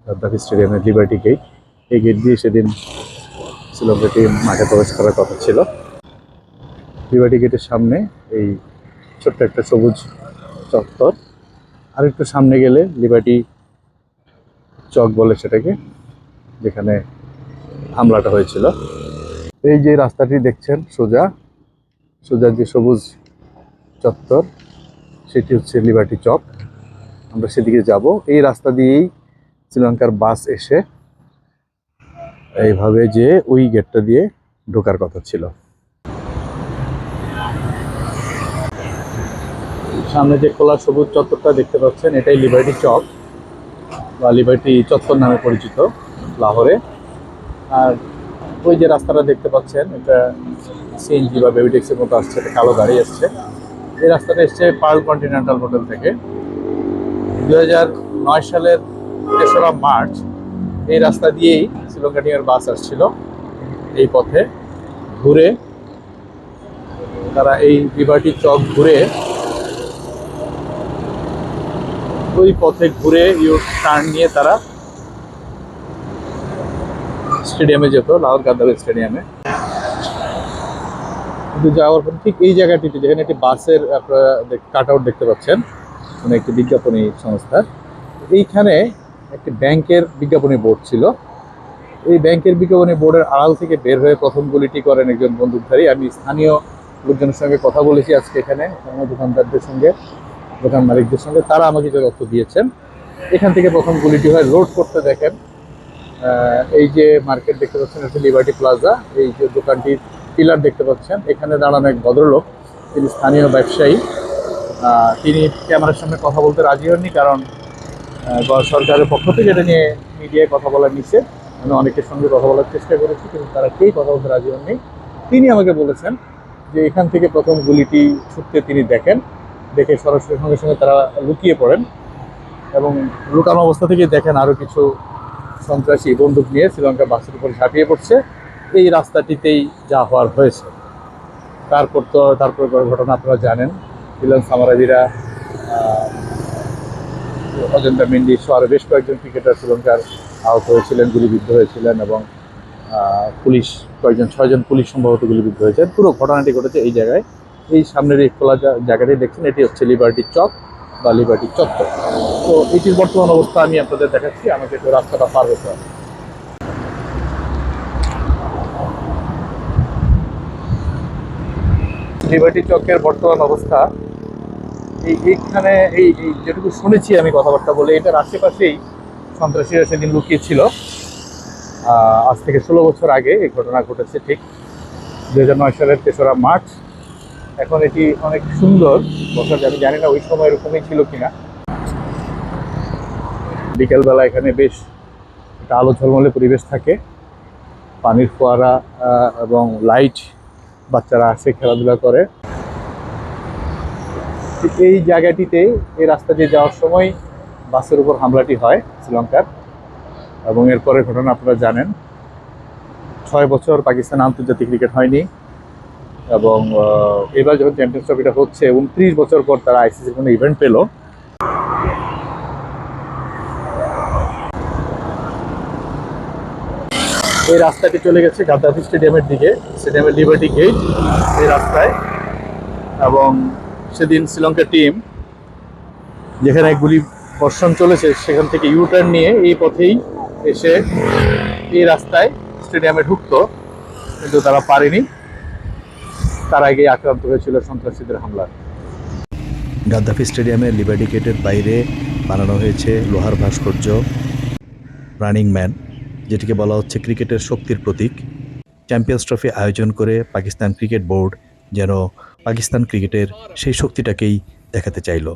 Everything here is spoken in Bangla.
গাদ্দাফি স্টেডিয়ামের লিবার্টি গেট। এই গেট দিয়ে সেদিন শ্রীলঙ্কা টিম মাঠে প্রবেশ করার কথা ছিল। লিবার্টি গেটের সামনে এই ছোট্ট একটা সবুজ চত্বর, আর একটু সামনে গেলে লিবার্টি চক বলে সেটাকে, যেখানে হামলাটা হয়েছিল। এই যে রাস্তাটি দেখছেন সোজা সোজা যে সবুজ চত্বর, সেটি হচ্ছে লিবার্টি চক। আমরা সেদিকে যাব। এই রাস্তা দিয়েই শ্রীলঙ্কার বাস এসে এইভাবে যে ওই গেটটা দিয়ে ঢোকার কথা ছিল। সামনে যে খোলা সবুজ চত্বরটা দেখতে পাচ্ছেন, এটাই লিবার্টি চক বা লিবার্টি চত্বর নামে পরিচিত লাহোরে। আর ওই যে রাস্তাটা দেখতে পাচ্ছেন, এটা সিএনজি বা বেবি ট্যাক্সির মতো আসছে, এটা কালো গাড়ি আসছে। এই রাস্তাটা এসছে পার্ল কন্টিনেন্টাল হোটেল থেকে। 2009 সালের 3রা মার্চ এই রাস্তা দিয়েই শ্রীলঙ্কা টিমের বাস আসছিল। এই পথে ঘুরে তারা এই লিবার্টি চক ঘুরে ওই পথে ঘুরে ইউ টার্ন নিয়ে তারা স্টেডিয়ামে যেত, লাহোর গাদ্দাফি স্টেডিয়ামে। কিন্তু যাওয়ার পর ঠিক এই জায়গাটিতে, যেখানে একটি বাসের আপনারা কাট আউট দেখতে পাচ্ছেন, মানে একটি বিজ্ঞাপনী সংস্থা, এইখানে একটি ব্যাংকের বিজ্ঞাপনী বোর্ড ছিল। এই ব্যাংকের বিজ্ঞাপনী বোর্ডের আড়াল থেকে বের হয়ে প্রথম গুলিটি করেন একজন বন্দুকধারী। আমি স্থানীয় লোকজনের সঙ্গে কথা বলেছি আজকে এখানে, দোকানদারদের সঙ্গে, দোকান মালিকদের সঙ্গে, তারা আমাকে যে তথ্য দিয়েছেন। এখান থেকে প্রথম গুলিটি হয়। লোড করতে দেখেন এই যে মার্কেট দেখতে পাচ্ছেন, এটা লিবার্টি প্লাজা। এই যে দোকানটির পিলার দেখতে পাচ্ছেন, এখানে দাঁড়ানো এক ভদ্রলোক, তিনি স্থানীয় ব্যবসায়ী। তিনি ক্যামেরার সামনে কথা বলতে রাজি হননি, কারণ সরকারের পক্ষ থেকে এটা নিয়ে মিডিয়ায় কথা বলা নিষেধ। আমি অনেকের সঙ্গে কথা বলার চেষ্টা করেছি, কিন্তু তারা কেউই কথা বলতে রাজি হননি। তিনি আমাকে বলেছেন যে এখান থেকে প্রথম গুলিটি ছুটতে তিনি দেখেন, দেখে সরাসরি সঙ্গে সঙ্গে তারা লুকিয়ে পড়েন, এবং লুকানো অবস্থা থেকে দেখেন আরও কিছু সন্ত্রাসী বন্দুক নিয়ে শ্রীলঙ্কা বাসের উপর ঝাঁপিয়ে পড়ছে। এই রাস্তাটিতেই যা হওয়ার হয়েছে। তারপর ঘটনা আপনারা জানেন, ইলন সামারাবিরা, অজন্তা মেন্ডি সহ আরও বেশ কয়েকজন ক্রিকেটার শ্রীলঙ্কার আহত হয়েছিলেন, গুলিবিদ্ধ হয়েছিলেন, এবং পুলিশ 6জন পুলিশ সম্ভবত গুলিবিদ্ধ হয়েছেন। পুরো ঘটনাটি ঘটেছে এই জায়গায়। এই সামনের এই খোলা জায়গাটি দেখছেন, এটি হচ্ছে লিবার্টি চক বা লিবার্টি চত্বর। তো এটির বর্তমান অবস্থা আমি আপনাদের দেখাচ্ছি। আমাকে একটু রাস্তাটা পার হতে হবে। লিবার্টি চকের বর্তমান অবস্থা এইখানে, এই যেটুকু শুনেছি আমি কথাবার্তা বলে, এটার আশেপাশেই সন্ত্রাসীরা সেদিন লুকিয়েছিল। আজ থেকে 16 বছর আগে এই ঘটনা ঘটেছে, ঠিক 2009 সালের 3রা মার্চ। এখন এটি অনেক সুন্দর বছর, আমি জানি না ওই সময় এরকমই ছিল কিনা। বিকেলবেলা এখানে বেশ একটা আলো ঝলমলে পরিবেশ থাকে, পানির ফোয়ারা এবং লাইট, বাচ্চারা আসে খেলাধুলা করে। এই জায়গাটিতে এই রাস্তা দিয়ে যাওয়ার সময় বাসের উপর হামলাটি হয় শ্রীলঙ্কার, এবং এরপরে ঘটনা আপনারা জানেন। 6 বছর পাকিস্তান আন্তর্জাতিক ক্রিকেট হয়নি, এবং এবার যখন চ্যাম্পিয়ন্স ট্রফিটা হচ্ছে 29 বছর পর তারা আইসিসির কোনো ইভেন্ট পেল। এই রাস্তাটি চলে গেছে গাদ্দাফি স্টেডিয়ামের দিকে, স্টেডিয়ামের লিবার্টি গেট এই রাস্তায়। এবং সেদিন শ্রীলঙ্কা টিম যেখানে গুলি বর্ষণ চলেছে, সেখান থেকে ইউটার্ন নিয়ে এই পথেই এসে এই রাস্তায় স্টেডিয়ামে ঢুকতো, কিন্তু তারা পারেনি। তার আগে আক্রান্ত হয়েছিল সন্ত্রাসীদের হামলা। গাদ্দাফি স্টেডিয়ামের লিবার্টি গেটের বাইরে বানানো হয়েছে লোহার ভাস্কর্য রানিং ম্যান, যেটিকে বলা হচ্ছে ক্রিকেটের শক্তির প্রতীক। চ্যাম্পিয়ন্স ট্রফি আয়োজন করে পাকিস্তান ক্রিকেট বোর্ড যেন পাকিস্তান ক্রিকেটের সেই শক্তিটাকেই দেখাতে চাইল।